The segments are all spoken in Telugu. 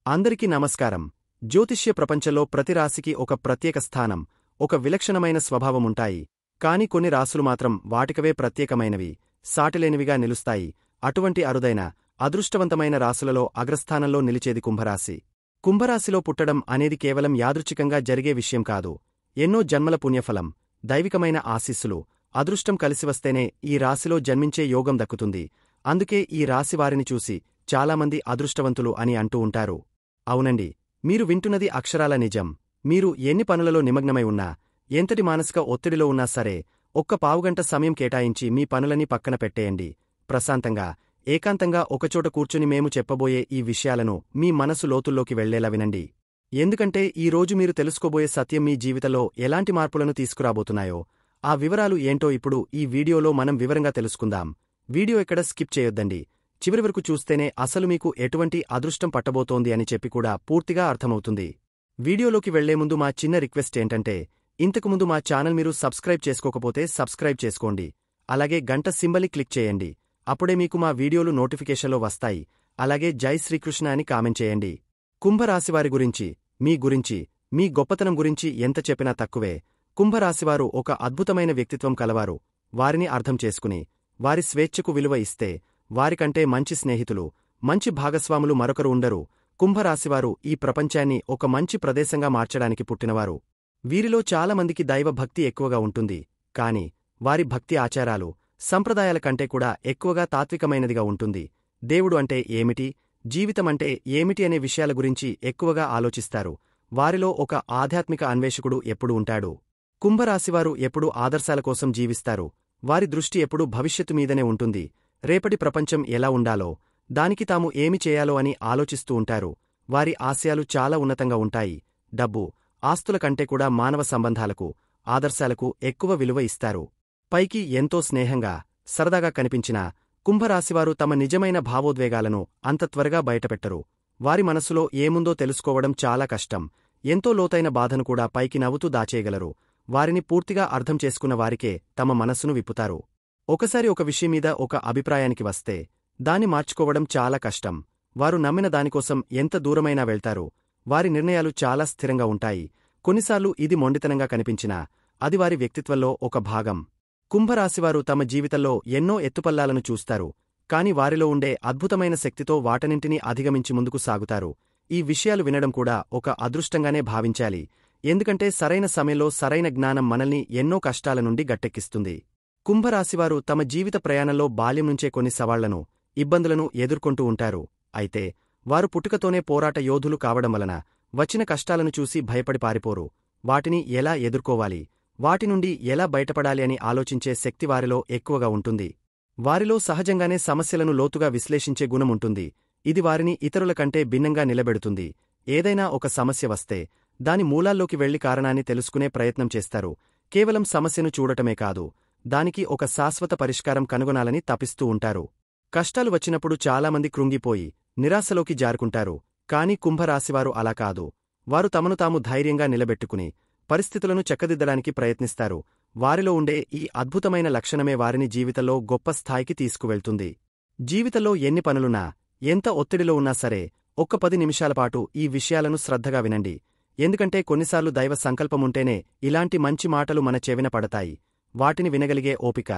అందరికీ నమస్కారం. జ్యోతిష్య ప్రపంచంలో ప్రతి రాశికి ఒక ప్రత్యేక స్థానం, ఒక విలక్షణమైన స్వభావముంటాయి. కాని కొన్ని రాసులు మాత్రం వాటికవే ప్రత్యేకమైనవి, సాటిలేనివిగా నిలుస్తాయి. అటువంటి అరుదైన, అదృష్టవంతమైన రాసులలో అగ్రస్థానంలో నిలిచేది కుంభరాశి. కుంభరాశిలో పుట్టడం అనేది కేవలం యాదృచ్ఛికంగా జరిగే విషయం కాదు. ఎన్నో జన్మల పుణ్యఫలం, దైవికమైన ఆశీస్సులు, అదృష్టం కలిసివస్తేనే ఈ రాశిలో జన్మించే యోగం దక్కుతుంది. అందుకే ఈ రాశివారిని చూసి చాలామంది అదృష్టవంతులు అని అంటూ ఉంటారు. అవునండి, మీరు వింటున్నది అక్షరాల నిజం. మీరు ఎన్ని పనులలో నిమగ్నమై ఉన్నా, ఎంతటి మానసిక ఒత్తిడిలో ఉన్నా సరే, ఒక్క పావుగంట సమయం కేటాయించి మీ పనులని పక్కన పెట్టేయండి. ప్రశాంతంగా, ఏకాంతంగా ఒకచోట కూర్చుని మేము చెప్పబోయే ఈ విషయాలను మీ మనసు లోతుల్లోకి వెళ్లేలా వినండి. ఎందుకంటే ఈ రోజు మీరు తెలుసుకోబోయే సత్యం మీ జీవితంలో ఎలాంటి మార్పులను తీసుకురాబోతున్నాయో, ఆ వివరాలు ఏంటో ఇప్పుడు ఈ వీడియోలో మనం వివరంగా తెలుసుకుందాం. వీడియో ఎక్కడ స్కిప్ చేయొద్దండి. చివరి వరకు చూస్తేనే అసలు మీకు ఎటువంటి అదృష్టం పట్టబోతోంది అని చెప్పి కూడా పూర్తిగా అర్థమవుతుంది. వీడియోలోకి వెళ్లే ముందు మా చిన్న రిక్వెస్ట్ ఏంటంటే, ఇంతకుముందు మా ఛానల్ మీరు సబ్స్క్రైబ్ చేసుకోకపోతే సబ్స్క్రైబ్ చేసుకోండి. అలాగే గంట సింబల్ని క్లిక్ చేయండి. అప్పుడే మీకు మా వీడియోలు నోటిఫికేషన్లో వస్తాయి. అలాగే జై శ్రీకృష్ణ అని కామెంట్ చేయండి. కుంభరాశివారి గురించి, మీ గొప్పతనం గురించి ఎంత చెప్పినా తక్కువే. కుంభరాశివారు ఒక అద్భుతమైన వ్యక్తిత్వం కలవారు. వారిని అర్థం చేసుకుని, వారి స్వేచ్ఛకు విలువ ఇస్తే, వారికంటే మంచి స్నేహితులు, మంచి భాగస్వాములు మరొకరు ఉండరు. కుంభరాశివారు ఈ ప్రపంచాన్ని ఒక మంచి ప్రదేశంగా మార్చడానికి పుట్టినవారు. వీరిలో చాలామందికి దైవభక్తి ఎక్కువగా ఉంటుంది. కాని వారి భక్తి ఆచారాలు, సంప్రదాయాల కంటే కూడా ఎక్కువగా తాత్వికమైనదిగా ఉంటుంది. దేవుడు అంటే ఏమిటి, జీవితమంటే ఏమిటి అనే విషయాల గురించి ఎక్కువగా ఆలోచిస్తారు. వారిలో ఒక ఆధ్యాత్మిక అన్వేషకుడు ఎప్పుడూ ఉంటాడు. కుంభరాశివారు ఎప్పుడూ ఆదర్శాల కోసం జీవిస్తారు. వారి దృష్టి ఎప్పుడూ భవిష్యత్తు మీదనే ఉంటుంది. రేపటి ప్రపంచం ఎలా ఉండాలో, దానికి తాము ఏమి చేయాలో అని ఆలోచిస్తూ ఉంటారు. వారి ఆశయాలు చాలా ఉన్నతంగా ఉంటాయి. డబ్బు, ఆస్తుల కంటే కూడా మానవ సంబంధాలకు, ఆదర్శాలకు ఎక్కువ విలువ ఇస్తారు. పైకి ఎంతో స్నేహంగా, సరదాగా కనిపించినా కుంభరాశివారు తమ నిజమైన భావోద్వేగాలను అంత త్వరగా బయటపెట్టరు. వారి మనసులో ఏముందో తెలుసుకోవడం చాలా కష్టం. ఎంతో లోతైన బాధను కూడా పైకి నవ్వుతూ దాచేయగలరు. వారిని పూర్తిగా అర్థం చేసుకున్న వారికే తమ మనస్సును విప్పుతారు. ఒకసారి ఒక విషయం మీద ఒక అభిప్రాయానికి వస్తే, దాన్ని మార్చుకోవడం చాలా కష్టం. వారు నమ్మిన దానికోసం ఎంత దూరమైనా వెళ్తారు. వారి నిర్ణయాలు చాలా స్థిరంగా ఉంటాయి. కొన్నిసార్లు ఇది మొండితనంగా కనిపించినా, అది వారి వ్యక్తిత్వంలో ఒక భాగం. కుంభరాశివారు తమ జీవితంలో ఎన్నో ఎత్తుపల్లాలను చూస్తారు. కాని వారిలో ఉండే అద్భుతమైన శక్తితో వాటన్నింటినీ అధిగమించి ముందుకు సాగుతారు. ఈ విషయాలు వినడం కూడా ఒక అదృష్టంగానే భావించాలి. ఎందుకంటే సరైన సమయంలో సరైన జ్ఞానం మనల్ని ఎన్నో కష్టాల నుండి గట్టెక్కిస్తుంది. కుంభరాశివారు తమ జీవిత ప్రయాణంలో బాల్యం నుంచే కొన్ని సవాళ్లను, ఇబ్బందులను ఎదుర్కొంటూ ఉంటారు. అయితే వారు పుట్టుకతోనే పోరాట యోధులు కావడం వలన వచ్చిన కష్టాలను చూసి భయపడి పారిపోరు. వాటిని ఎలా ఎదుర్కోవాలి, వాటి నుండి ఎలా బయటపడాలి అని ఆలోచించే శక్తి వారిలో ఎక్కువగా ఉంటుంది. వారిలో సహజంగానే సమస్యలను లోతుగా విశ్లేషించే గుణముంటుంది. ఇది వారిని ఇతరుల కంటే భిన్నంగా నిలబెడుతుంది. ఏదైనా ఒక సమస్య వస్తే దాని మూలాల్లోకి వెళ్లి కారణాన్ని తెలుసుకునే ప్రయత్నం చేస్తారు. కేవలం సమస్యను చూడటమే కాదు, దానికి ఒక శాశ్వత పరిష్కారం కనుగొనాలని తపిస్తూ ఉంటారు. కష్టాలు వచ్చినప్పుడు చాలామంది కృంగిపోయి, నిరాశలోకి జారుకుంటారు. కాని కుంభరాశివారు అలా కాదు. వారు తమను తాము ధైర్యంగా నిలబెట్టుకుని, పరిస్థితులను చక్కదిద్దడానికి ప్రయత్నిస్తారు. వారిలో ఉండే ఈ అద్భుతమైన లక్షణమే వారిని జీవితంలో గొప్ప స్థాయికి తీసుకువెళ్తుంది. జీవితంలో ఎన్ని పనులున్నా, ఎంత ఒత్తిడిలో ఉన్నా సరే, ఒక్క 10 నిమిషాలపాటు ఈ విషయాలను శ్రద్ధగా వినండి. ఎందుకంటే కొన్నిసార్లు దైవ సంకల్పముంటేనే ఇలాంటి మంచి మాటలు మన చెవిన పడతాయి. వాటిని వినగలిగే ఓపిక,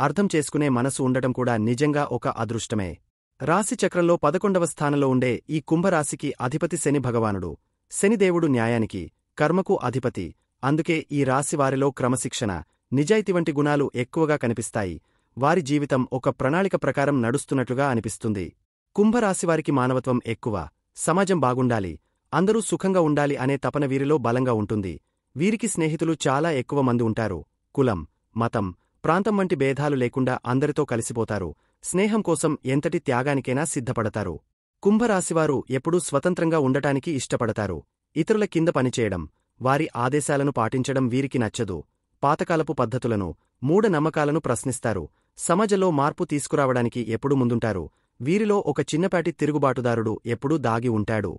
అర్థం చేసుకునే మనసు ఉండటం కూడా నిజంగా ఒక అదృష్టమే. రాశిచక్రంలో 11వ స్థానంలో ఉండే ఈ కుంభరాశికి అధిపతి శని భగవానుడు. శనిదేవుడు న్యాయానికి, కర్మకు అధిపతి. అందుకే ఈ రాశివారిలో క్రమశిక్షణ, నిజాయితీ వంటి గుణాలు ఎక్కువగా కనిపిస్తాయి. వారి జీవితం ఒక ప్రణాళిక ప్రకారం నడుస్తున్నట్లుగా అనిపిస్తుంది. కుంభరాశివారికి మానవత్వం ఎక్కువ. సమాజం బాగుండాలి, అందరూ సుఖంగా ఉండాలి అనే తపన వీరిలో బలంగా ఉంటుంది. వీరికి స్నేహితులు చాలా ఎక్కువ మంది ఉంటారు. కులం, మతం, ప్రాంతం వంటి భేదాలు లేకుండా అందరితో కలిసిపోతారు. స్నేహం కోసం ఎంతటి త్యాగానికైనా సిద్ధపడతారు. కుంభరాశివారు ఎప్పుడూ స్వతంత్రంగా ఉండటానికి ఇష్టపడతారు. ఇతరుల కింద పనిచేయడం, వారి ఆదేశాలను పాటించడం వీరికి నచ్చదు. పాతకాలపు పద్ధతులను, మూఢనమ్మకాలను ప్రశ్నిస్తారు. సమాజంలో మార్పు తీసుకురావడానికి ఎప్పుడూ ముందుంటారు. వీరిలో ఒక చిన్నపాటి తిరుగుబాటుదారుడు ఎప్పుడూ దాగి ఉంటాడు.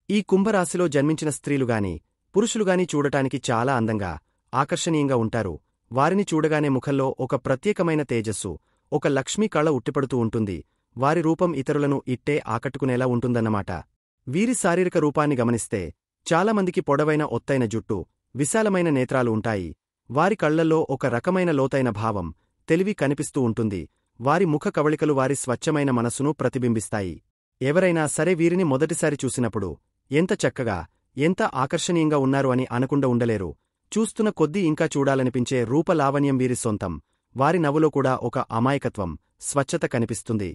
ఈ కుంభరాశిలో జన్మించిన స్త్రీలుగాని, పురుషులుగాని చూడటానికి చాలా అందంగా, ఆకర్షణీయంగా ఉంటారు. వారిని చూడగానే ముఖంలో ఒక ప్రత్యేకమైన తేజస్సు, ఒక లక్ష్మీ కళ ఉట్టిపడుతూ ఉంటుంది. వారి రూపం ఇతరులను ఇట్టే ఆకట్టుకునేలా ఉంటుందన్నమాట. వీరి శారీరక రూపాన్ని గమనిస్తే చాలామందికి పొడవైన ఒత్తైన జుట్టు, విశాలమైన నేత్రాలు ఉంటాయి. వారి కళ్లల్లో ఒక రకమైన లోతైన భావం, తెలివి కనిపిస్తూ ఉంటుంది. వారి ముఖ కవళికలు వారి స్వచ్ఛమైన మనసును ప్రతిబింబిస్తాయి. ఎవరైనా సరే వీరిని మొదటిసారి చూసినప్పుడు ఎంత చక్కగా, ఎంత ఆకర్షణీయంగా ఉన్నారు అని అనకుండా ఉండలేరు. చూస్తున్న కొద్దీ ఇంకా చూడాలనిపించే రూపలావణ్యం వీరి సొంతం. వారి నవ్వులో కూడా ఒక అమాయకత్వం, స్వచ్ఛత కనిపిస్తుంది.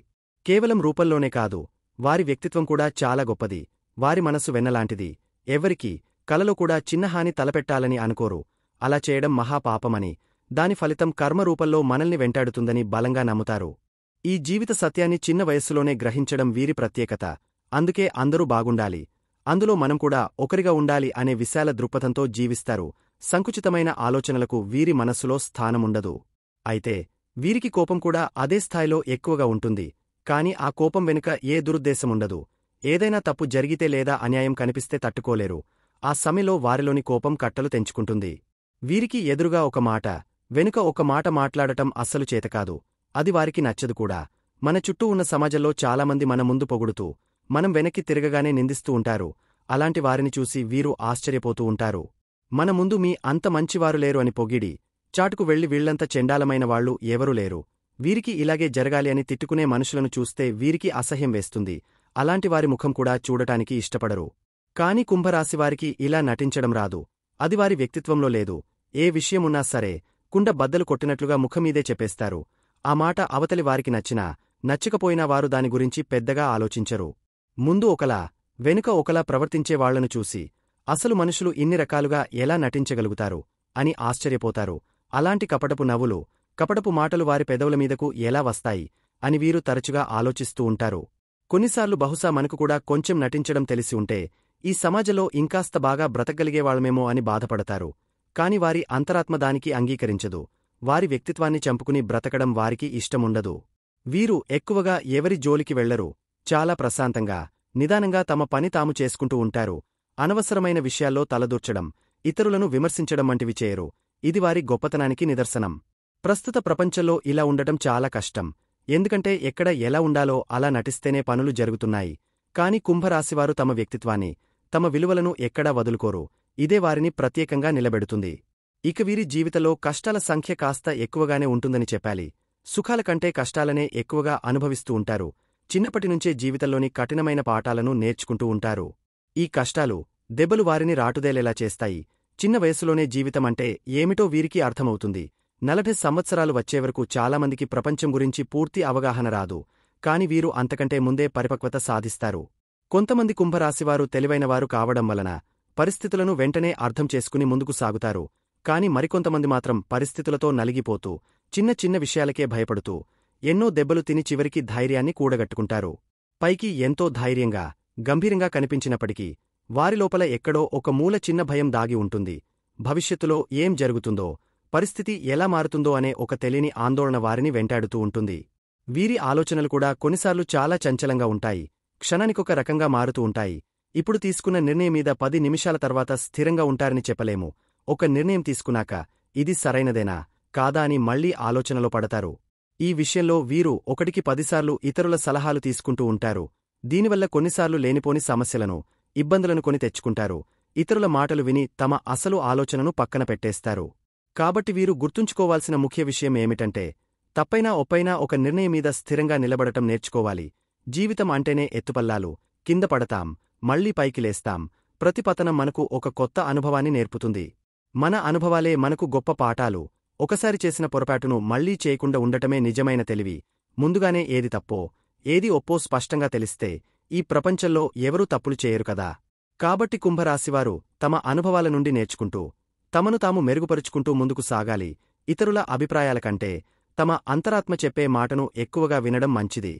కేవలం రూపంలోనే కాదు, వారి వ్యక్తిత్వం కూడా చాలా గొప్పది. వారి మనసు వెన్నలాంటిది. ఎవరికీ కలలో కూడా చిన్న హాని తలపెట్టాలని అనుకోరు. అలా చేయడం మహాపాపమని, దాని ఫలితం కర్మరూపంలో మనల్ని వెంటాడుతుందని బలంగా నమ్ముతారు. ఈ జీవిత సత్యాన్ని చిన్న వయస్సులోనే గ్రహించడం వీరి ప్రత్యేకత. అందుకే అందరూ బాగుండాలి, అందులో మనం కూడా ఒకరిగా ఉండాలి అనే విశాల దృక్పథంతో జీవిస్తారు. సంకుచితమైన ఆలోచనలకు వీరి మనస్సులో స్థానముండదు. అయితే వీరికి కోపం కూడా అదే స్థాయిలో ఎక్కువగా ఉంటుంది. కాని ఆ కోపం వెనుక ఏ దురుద్దేశముండదు. ఏదైనా తప్పు జరిగితే లేదా అన్యాయం కనిపిస్తే తట్టుకోలేరు. ఆ సమయంలో వారిలోని కోపం కట్టలు తెంచుకుంటుంది. వీరికి ఎదురుగా ఒక మాట, వెనుక ఒక మాట మాట్లాడటం అస్సలు చేతకాదు. అది వారికి నచ్చదు కూడా. మన చుట్టూ ఉన్న సమాజంలో చాలామంది మన ముందు పొగుడుతూ, మనం వెనక్కి తిరగగానే నిందిస్తూ ఉంటారు. అలాంటి వారిని చూసి వీరు ఆశ్చర్యపోతూ ఉంటారు. మన ముందు మీ అంత మంచివారు లేరు అని పొగిడి, చాటుకు వెళ్లి వీళ్లంత చెండాలమైన వాళ్లు ఎవరూ లేరు, వీరికి ఇలాగే జరగాలి అని తిట్టుకునే మనుషులను చూస్తే వీరికి అసహ్యం వేస్తుంది. అలాంటి వారి ముఖం కూడా చూడటానికి ఇష్టపడరు. కాని కుంభరాశివారికి ఇలా నటించడం రాదు. అది వారి వ్యక్తిత్వంలో లేదు. ఏ విషయమున్నా సరే కుండ బద్దలు కొట్టినట్లుగా ముఖమీదే చెప్పేస్తారు. ఆ మాట అవతలి వారికి నచ్చినా, నచ్చకపోయినా వారు దాని గురించి పెద్దగా ఆలోచించరు. ముందు ఒకలా, వెనుక ఒకలా ప్రవర్తించే వాళ్లను చూసి, అసలు మనుషులు ఇన్ని రకాలుగా ఎలా నటించగలుగుతారు అని ఆశ్చర్యపోతారు. అలాంటి కపటపు నవ్వులు, కపటపు మాటలు వారి పెదవుల మీదకు ఎలా వస్తాయి అని వీరు తరచుగా ఆలోచిస్తూ ఉంటారు. కొన్నిసార్లు బహుశా మనకు కూడా కొంచెం నటించడం తెలిసి ఉంటే ఈ సమాజంలో ఇంకాస్త బాగా బ్రతకగలిగేవాళ్లమేమో అని బాధపడతారు. కాని వారి అంతరాత్మ దానికి అంగీకరించదు. వారి వ్యక్తిత్వాన్ని చంపుకుని బ్రతకడం వారికి ఇష్టముండదు. వీరు ఎక్కువగా ఎవరి జోలికి వెళ్లరు. చాలా ప్రశాంతంగా, నిదానంగా తమ పని తాము చేసుకుంటూ ఉంటారు. అనవసరమైన విషయాల్లో తలదూర్చడం, ఇతరులను విమర్శించడం వంటివి చేయరు. ఇది వారి గొప్పతనానికి నిదర్శనం. ప్రస్తుత ప్రపంచంలో ఇలా ఉండటం చాలా కష్టం. ఎందుకంటే ఎక్కడ ఎలా ఉండాలో అలా నటిస్తేనే పనులు జరుగుతున్నాయి. కాని కుంభరాశివారు తమ వ్యక్తిత్వాన్ని, తమ విలువలను ఎక్కడా వదులుకోరు. ఇదే వారిని ప్రత్యేకంగా నిలబెడుతుంది. ఇక వీరి జీవితంలో కష్టాల సంఖ్య కాస్త ఎక్కువగానే ఉంటుందని చెప్పాలి. సుఖాల కంటే కష్టాలనే ఎక్కువగా అనుభవిస్తూ ఉంటారు. చిన్నప్పటినుంచే జీవితంలోని కఠినమైన పాఠాలను నేర్చుకుంటూ ఉంటారు. ఈ కష్టాలు, దెబ్బలు వారిని రాటుదేలేలా చేస్తాయి. చిన్న వయసులోనే జీవితమంటే ఏమిటో వీరికి అర్థమవుతుంది. 40 సంవత్సరాలు వచ్చేవరకు చాలామందికి ప్రపంచం గురించి పూర్తి అవగాహన రాదు. కాని వీరు అంతకంటే ముందే పరిపక్వత సాధిస్తారు. కొంతమంది కుంభరాశివారు తెలివైనవారు కావడం వలన పరిస్థితులను వెంటనే అర్థం చేసుకుని ముందుకు సాగుతారు. కాని మరికొంతమంది మాత్రం పరిస్థితులతో నలిగిపోతూ, చిన్న చిన్న విషయాలకే భయపడుతూ, ఎన్నో దెబ్బలు తిని చివరికి ధైర్యాన్ని కూడగట్టుకుంటారు. పైకి ఎంతో ధైర్యంగా, గంభీరంగా కనిపించినప్పటికీ వారిలోపల ఎక్కడో ఒక మూల చిన్న భయం దాగి ఉంటుంది. భవిష్యత్తులో ఏం జరుగుతుందో, పరిస్థితి ఎలా మారుతుందో అనే ఒక తెలియని ఆందోళన వారిని వెంటాడుతూ ఉంటుంది. వీరి ఆలోచనలు కూడా కొన్నిసార్లు చాలా చంచలంగా ఉంటాయి. క్షణానికొక రకంగా మారుతూ ఉంటాయి. ఇప్పుడు తీసుకున్న నిర్ణయం మీద 10 నిమిషాల తర్వాత స్థిరంగా ఉంటారని చెప్పలేము. ఒక నిర్ణయం తీసుకున్నాక ఇది సరైనదేనా, కాదా అని మళ్లీ ఆలోచనలో పడతారు. ఈ విషయంలో వీరు 1కి 10 సార్లు ఇతరుల సలహాలు తీసుకుంటూ ఉంటారు. దీనివల్ల కొన్నిసార్లు లేనిపోని సమస్యలను, ఇబ్బందులను కొని తెచ్చుకుంటారు. ఇతరుల మాటలు విని తమ అసలు ఆలోచనను పక్కన పెట్టేస్తారు. కాబట్టి వీరు గుర్తుంచుకోవాల్సిన ముఖ్య విషయం ఏమిటంటే, తప్పైనా ఒప్పైనా ఒక నిర్ణయం మీద స్థిరంగా నిలబడటం నేర్చుకోవాలి. జీవితం అంటేనే ఎత్తుపల్లాలు, కింద పడతాం, మళ్లీ పైకి లేస్తాం. ప్రతి పతనం మనకు ఒక కొత్త అనుభవాన్ని నేర్పుతుంది. మన అనుభవాలే మనకు గొప్ప పాఠాలు. ఒకసారి చేసిన పొరపాటును మళ్లీ చేయకుండా ఉండటమే నిజమైన తెలివి. ముందుగానే ఏది తప్పో, ఏది ఒప్పో స్పష్టంగా తెలిస్తే ఈ ప్రపంచంలో ఎవరూ తప్పులు చేయరు కదా. కాబట్టి కుంభరాశివారు తమ అనుభవాల నుండి నేర్చుకుంటూ, తమను తాము మెరుగుపరుచుకుంటూ ముందుకు సాగాలి. ఇతరుల అభిప్రాయాల కంటే తమ అంతరాత్మ చెప్పే మాటను ఎక్కువగా వినడం మంచిది.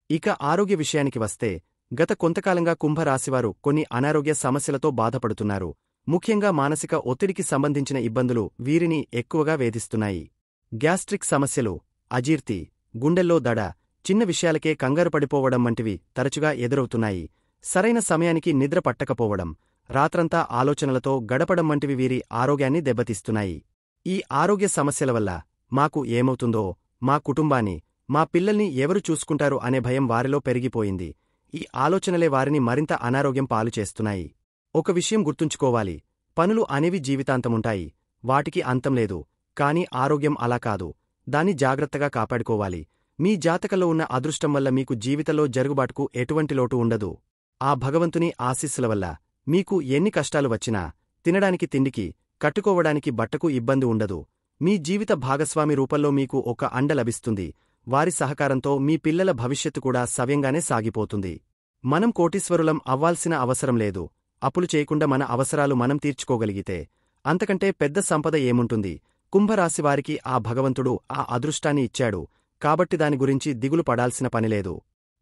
ఇక ఆరోగ్య విషయానికి వస్తే, గత కొంతకాలంగా కుంభరాశివారు కొన్ని అనారోగ్య సమస్యలతో బాధపడుతున్నారు. ముఖ్యంగా మానసిక ఒత్తిడికి సంబంధించిన ఇబ్బందులు వీరిని ఎక్కువగా వేధిస్తున్నాయి. గ్యాస్ట్రిక్ సమస్యలు, అజీర్తి, గుండెల్లో దడ, చిన్న విషయాలకే కంగారు పడిపోవడం వంటివి తరచుగా ఎదురవుతున్నాయి. సరైన సమయానికి నిద్ర పట్టకపోవడం, రాత్రంతా ఆలోచనలతో గడపడం వంటివి వీరి ఆరోగ్యాన్ని దెబ్బతీస్తున్నాయి. ఈ ఆరోగ్య సమస్యల వల్ల మాకు ఏమవుతుందో, మా కుటుంబాన్ని, మా పిల్లల్ని ఎవరు చూసుకుంటారు అనే భయం వారిలో పెరిగిపోయింది. ఈ ఆలోచనలే వారిని మరింత అనారోగ్యం పాలు చేస్తున్నాయి. ఒక విషయం గుర్తుంచుకోవాలి, పనులు అనేవి జీవితాంతముంటాయి, వాటికి అంతం లేదు. కాని ఆరోగ్యం అలా కాదు, దాన్ని జాగ్రత్తగా కాపాడుకోవాలి. మీ జాతకంలో ఉన్న అదృష్టం వల్ల మీకు జీవితంలో జరుగుబాటుకు ఎటువంటి లోటు ఉండదు. ఆ భగవంతుని ఆశీస్సుల వల్ల మీకు ఎన్ని కష్టాలు వచ్చినా తినడానికి తిండికి, కట్టుకోవడానికి బట్టకు ఇబ్బంది ఉండదు. మీ జీవిత భాగస్వామి రూపంలో మీకు ఒక అండ లభిస్తుంది. వారి సహకారంతో మీ పిల్లల భవిష్యత్తు కూడా సవ్యంగానే సాగిపోతుంది. మనం కోటీశ్వరులం అవ్వాల్సిన అవసరం లేదు. అప్పులు చేయకుండా మన అవసరాలు మనం తీర్చుకోగలిగితే అంతకంటే పెద్ద సంపద ఏముంటుంది? కుంభరాశివారికి ఆ భగవంతుడు ఆ అదృష్టాన్ని ఇచ్చాడు కాబట్టి దాని గురించి దిగులు పడాల్సిన పనిలేదు.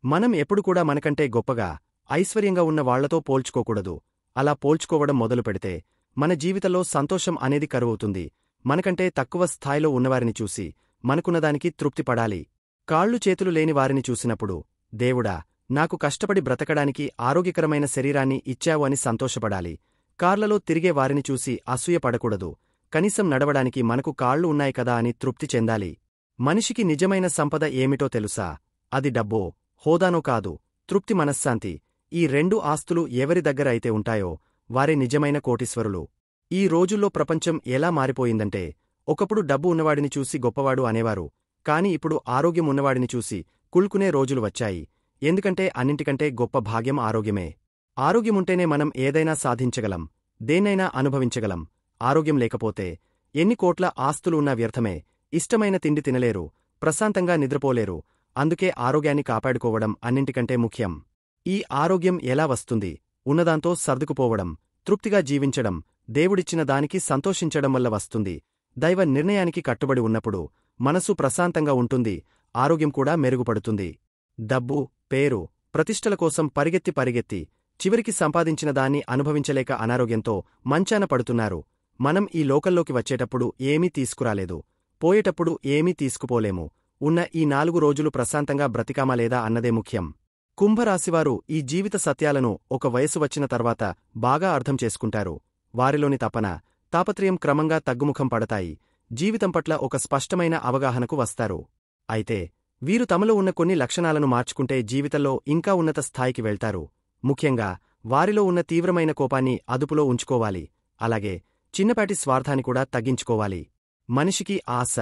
మనం ఎప్పుడు కూడా మనకంటే గొప్పగా, ఐశ్వర్యంగా ఉన్న వాళ్లతో పోల్చుకోకూడదు. అలా పోల్చుకోవడం మొదలుపెడితే మన జీవితంలో సంతోషం అనేది కరువవుతుంది. మనకంటే తక్కువ స్థాయిలో ఉన్నవారిని చూసి మనకున్నదానికి తృప్తిపడాలి. కాళ్ళు చేతులు లేని వారిని చూసినప్పుడు, దేవుడా, నాకు కష్టపడి బ్రతకడానికి ఆరోగ్యకరమైన శరీరాన్ని ఇచ్చావు అని సంతోషపడాలి. కార్లలో తిరిగే వారిని చూసి అసూయపడకూడదు. కనీసం నడవడానికి మనకు కాళ్ళు ఉన్నాయి కదా అని తృప్తి చెందాలి. మనిషికి నిజమైన సంపద ఏమిటో తెలుసా? అది డబ్బో, హోదానో కాదు, తృప్తి, మనశ్శాంతి. ఈ రెండు ఆస్తులు ఎవరి దగ్గర అయితే ఉంటాయో వారే నిజమైన కోటీశ్వరులు. ఈ రోజుల్లో ప్రపంచం ఎలా మారిపోయిందంటే, ఒకప్పుడు డబ్బు ఉన్నవాడిని చూసి గొప్పవాడు అనేవారు. కాని ఇప్పుడు ఆరోగ్యం ఉన్నవాడిని చూసి కుళ్కునే రోజులు వచ్చాయి. ఎందుకంటే అన్నింటికంటే గొప్ప భాగ్యం ఆరోగ్యమే. ఆరోగ్యముంటేనే మనం ఏదైనా సాధించగలం, దేన్నైనా అనుభవించగలం. ఆరోగ్యం లేకపోతే ఎన్ని కోట్ల ఆస్తులు ఉన్నా వ్యర్థమే. ఇష్టమైన తిండి తినలేరు, ప్రశాంతంగా నిద్రపోలేరు. అందుకే ఆరోగ్యాన్ని కాపాడుకోవడం అన్నింటికంటే ముఖ్యం. ఈ ఆరోగ్యం ఎలా వస్తుంది? ఉన్నదాంతో సర్దుకుపోవడం, తృప్తిగా జీవించడం, దేవుడిచ్చిన దానికి సంతోషించడం వల్ల వస్తుంది. దైవ నిర్ణయానికి కట్టుబడి ఉన్నప్పుడు మనసు ప్రశాంతంగా ఉంటుంది, ఆరోగ్యం కూడా మెరుగుపడుతుంది. డబ్బు, పేరు, ప్రతిష్టల కోసం పరిగెత్తి చివరికి సంపాదించిన దాన్ని అనుభవించలేక అనారోగ్యంతో మంచాన పడుతున్నారు. మనం ఈ లోకంలోకి వచ్చేటప్పుడు ఏమీ తీసుకురాలేదు, పోయేటప్పుడు ఏమీ తీసుకుపోలేము. ఉన్న ఈ 4 రోజులు ప్రశాంతంగా బ్రతికామా లేదా అన్నదే ముఖ్యం. కుంభరాశివారు ఈ జీవిత సత్యాలను ఒక వయసు వచ్చిన తర్వాత బాగా అర్థం చేసుకుంటారు. వారిలోని తపన, తాపత్రయం క్రమంగా తగ్గుముఖం పడతాయి. జీవితం పట్ల ఒక స్పష్టమైన అవగాహనకు వస్తారు. అయితే వీరు తమలో ఉన్న కొన్ని లక్షణాలను మార్చుకుంటే జీవితంలో ఇంకా ఉన్నత స్థాయికి వెళ్తారు. ముఖ్యంగా వారిలో ఉన్న తీవ్రమైన కోపాన్ని అదుపులో ఉంచుకోవాలి. అలాగే చిన్నపాటి స్వార్థాన్ని కూడా తగ్గించుకోవాలి. మనిషికి ఆశ,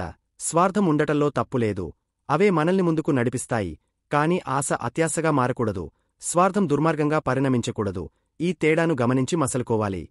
స్వార్థం ఉండటంలో తప్పులేదు. అవే మనల్ని ముందుకు నడిపిస్తాయి. కాని ఆశ అత్యాశగా మారకూడదు, స్వార్థం దుర్మార్గంగా పరిణమించకూడదు. ఈ తేడాను గమనించి మసలుకోవాలి.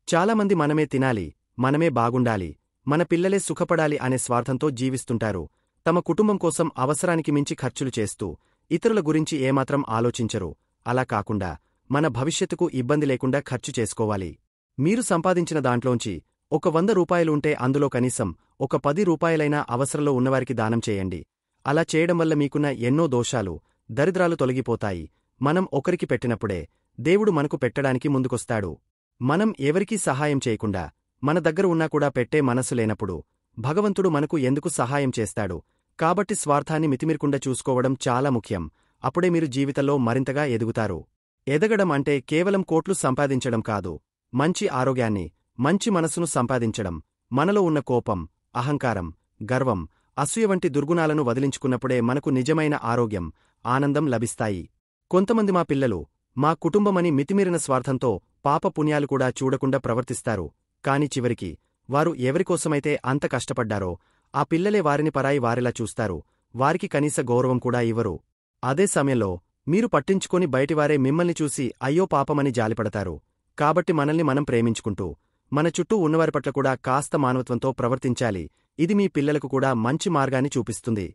చాలామంది మనమే తినాలి, మనమే బాగుండాలి, మన పిల్లలే సుఖపడాలి అనే స్వార్థంతో జీవిస్తుంటారు. తమ కుటుంబం కోసం అవసరానికి మించి ఖర్చులు చేస్తూ ఇతరుల గురించి ఏమాత్రం ఆలోచించరు. అలా కాకుండా మన భవిష్యత్తుకు ఇబ్బంది లేకుండా ఖర్చు చేసుకోవాలి. మీరు సంపాదించిన దాంట్లోంచి ఒక 100 రూపాయలు ఉంటే అందులో కనీసం ఒక 10 రూపాయలైనా అవసరంలో ఉన్నవారికి దానం చేయండి. అలా చేయడం వల్ల మీకున్న ఎన్నో దోషాలు, దరిద్రాలు తొలగిపోతాయి. మనం ఒకరికి పెట్టినప్పుడే దేవుడు మనకు పెట్టడానికి ముందుకొస్తాడు. మనం ఎవరికీ సహాయం చేయకుండా మన దగ్గర ఉన్నా కూడా పెట్టే మనసు లేనప్పుడు భగవంతుడు మనకు ఎందుకు సహాయం చేస్తాడు? కాబట్టి స్వార్థాన్ని మితిమీరకుండా చూసుకోవడం చాలా ముఖ్యం. అప్పుడే మీరు జీవితంలో మరింతగా ఎదుగుతారు. ఎదగడం అంటే కేవలం కోట్లు సంపాదించడం కాదు, మంచి ఆరోగ్యాన్ని, మంచి మనసును సంపాదించడం. మనలో ఉన్న కోపం, అహంకారం, గర్వం, అసూయ వంటి దుర్గుణాలను వదిలించుకున్నప్పుడే మనకు నిజమైన ఆరోగ్యం, ఆనందం లభిస్తాయి. కొంతమంది మా పిల్లలు, మా కుటుంబమని మితిమీరిన స్వార్థంతో పాప పుణ్యాలు కూడా చూడకుండా ప్రవర్తిస్తారు. కాని చివరికి వారు ఎవరికోసమైతే అంత కష్టపడ్డారో ఆ పిల్లలే వారిని పరాయి వారిలా చూస్తారు. వారికి కనీస గౌరవం కూడా ఇవ్వరు. అదే సమయంలో మీరు పట్టించుకొని బయటివారే మిమ్మల్ని చూసి అయ్యో పాపమని జాలిపడతారు. కాబట్టి మనల్ని మనం ప్రేమించుకుంటూ మన చుట్టూ ఉన్నవారి పట్ల కూడా కాస్త మానవత్వంతో ప్రవర్తించాలి. ఇది మీ పిల్లలకు కూడా మంచి మార్గాన్ని చూపిస్తుంది.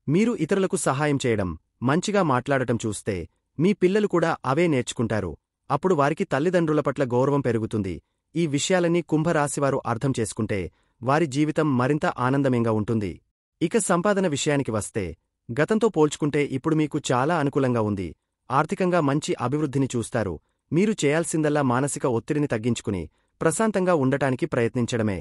మీరు ఇతరులకు సహాయం చేయడం, మంచిగా మాట్లాడటం చూస్తే మీ పిల్లలు కూడా అవే నేర్చుకుంటారు. అప్పుడు వారికి తల్లిదండ్రుల పట్ల గౌరవం పెరుగుతుంది. ఈ విషయాలన్నీ కుంభరాశివారు అర్థం చేసుకుంటే వారి జీవితం మరింత ఆనందమయంగా ఉంటుంది. ఇక సంపాదన విషయానికి వస్తే, గతంతో పోల్చుకుంటే ఇప్పుడు మీకు చాలా అనుకూలంగా ఉంది. ఆర్థికంగా మంచి అభివృద్ధిని చూస్తారు. మీరు చేయాల్సిందల్లా మానసిక ఒత్తిడిని తగ్గించుకుని ప్రశాంతంగా ఉండటానికి ప్రయత్నించడమే.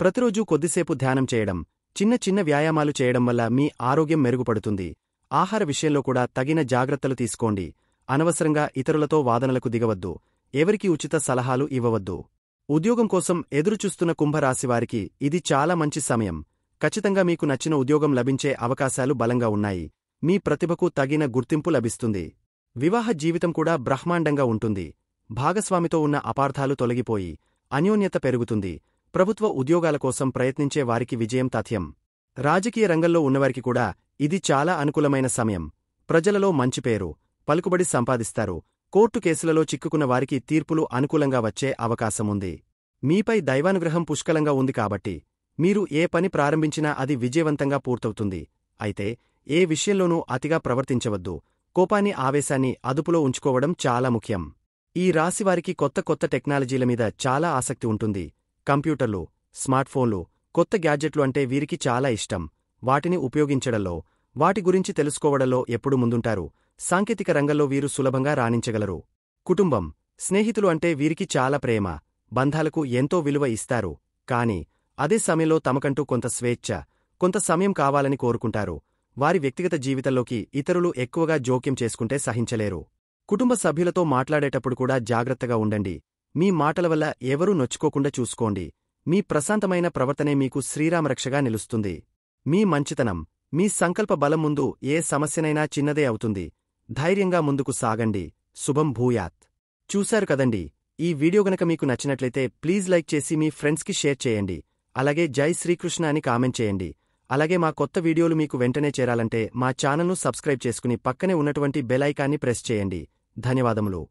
ప్రతిరోజూ కొద్దిసేపు ధ్యానం చేయడం, చిన్న చిన్న వ్యాయామాలు చేయడం వల్ల మీ ఆరోగ్యం మెరుగుపడుతుంది. ఆహార విషయంలో కూడా తగిన జాగ్రత్తలు తీసుకోండి. అనవసరంగా ఇతరులతో వాదనలకు దిగవద్దు. ఎవరికీ ఉచిత సలహాలు ఇవ్వవద్దు. ఉద్యోగం కోసం ఎదురుచూస్తున్న కుంభరాశివారికి ఇది చాలా మంచి సమయం. ఖచ్చితంగా మీకు నచ్చిన ఉద్యోగం లభించే అవకాశాలు బలంగా ఉన్నాయి. మీ ప్రతిభకు తగిన గుర్తింపు లభిస్తుంది. వివాహ జీవితం కూడా బ్రహ్మాండంగా ఉంటుంది. భాగస్వామితో ఉన్న అపార్థాలు తొలగిపోయి అన్యోన్యత పెరుగుతుంది. ప్రభుత్వ ఉద్యోగాల కోసం ప్రయత్నించే వారికి విజయం తథ్యం. రాజకీయ రంగంలో ఉన్నవారికి కూడా ఇది చాలా అనుకూలమైన సమయం. ప్రజలలో మంచి పేరు, పలుకుబడి సంపాదిస్తారు. కోర్టు కేసులలో చిక్కుకున్న వారికి తీర్పులు అనుకూలంగా వచ్చే అవకాశముంది. మీపై దైవానుగ్రహం పుష్కలంగా ఉంది కాబట్టి మీరు ఏ పని ప్రారంభించినా అది విజయవంతంగా పూర్తవుతుంది. అయితే ఏ విషయంలోనూ అతిగా ప్రవర్తించవద్దు. కోపాన్ని, ఆవేశాన్ని అదుపులో ఉంచుకోవడం చాలా ముఖ్యం. ఈ రాశివారికి కొత్త కొత్త టెక్నాలజీల మీద చాలా ఆసక్తి ఉంటుంది. కంప్యూటర్లు, స్మార్ట్ఫోన్లు, కొత్త గ్యాడ్జెట్లు అంటే వీరికి చాలా ఇష్టం. వాటిని ఉపయోగించడంలో, వాటి గురించి తెలుసుకోవడంలో ఎప్పుడు ముందుంటారు. సాంకేతిక రంగంలో వీరు సులభంగా రాణించగలరు. కుటుంబం, స్నేహితులు అంటే వీరికి చాలా ప్రేమ, బంధాలకు ఎంతో విలువ ఇస్తారు. కాని అదే సమయంలో తమకంటూ కొంత స్వేచ్ఛ, కొంత సమయం కావాలని కోరుకుంటారు. వారి వ్యక్తిగత జీవితంలోకి ఇతరులు ఎక్కువగా జోక్యం చేసుకుంటే సహించలేరు. కుటుంబ సభ్యులతో మాట్లాడేటప్పుడు కూడా జాగ్రత్తగా ఉండండి. మీ మాటల వల్ల ఎవరూ నొచ్చుకోకుండా చూసుకోండి. మీ ప్రశాంతమైన ప్రవర్తనే మీకు శ్రీరామరక్షగా నిలుస్తుంది. మీ మంచితనం, మీ సంకల్ప బలం ముందు ఏ సమస్యనైనా చిన్నదే అవుతుంది. ధైర్యంగా ముందుకు సాగండి. శుభం భూయాత్. చూశారు కదండి. ఈ వీడియో గనక మీకు నచ్చినట్లయితే ప్లీజ్ లైక్ చేసి మీ ఫ్రెండ్స్కి షేర్ చేయండి. అలాగే జై శ్రీకృష్ణ అని కామెంట్ చేయండి. అలాగే మా కొత్త వీడియోలు మీకు వెంటనే చేరాలంటే మా ఛానల్ను సబ్స్క్రైబ్ చేసుకుని పక్కనే ఉన్నటువంటి బెల్ ఐకాన్ని ప్రెస్ చేయండి. ధన్యవాదములు.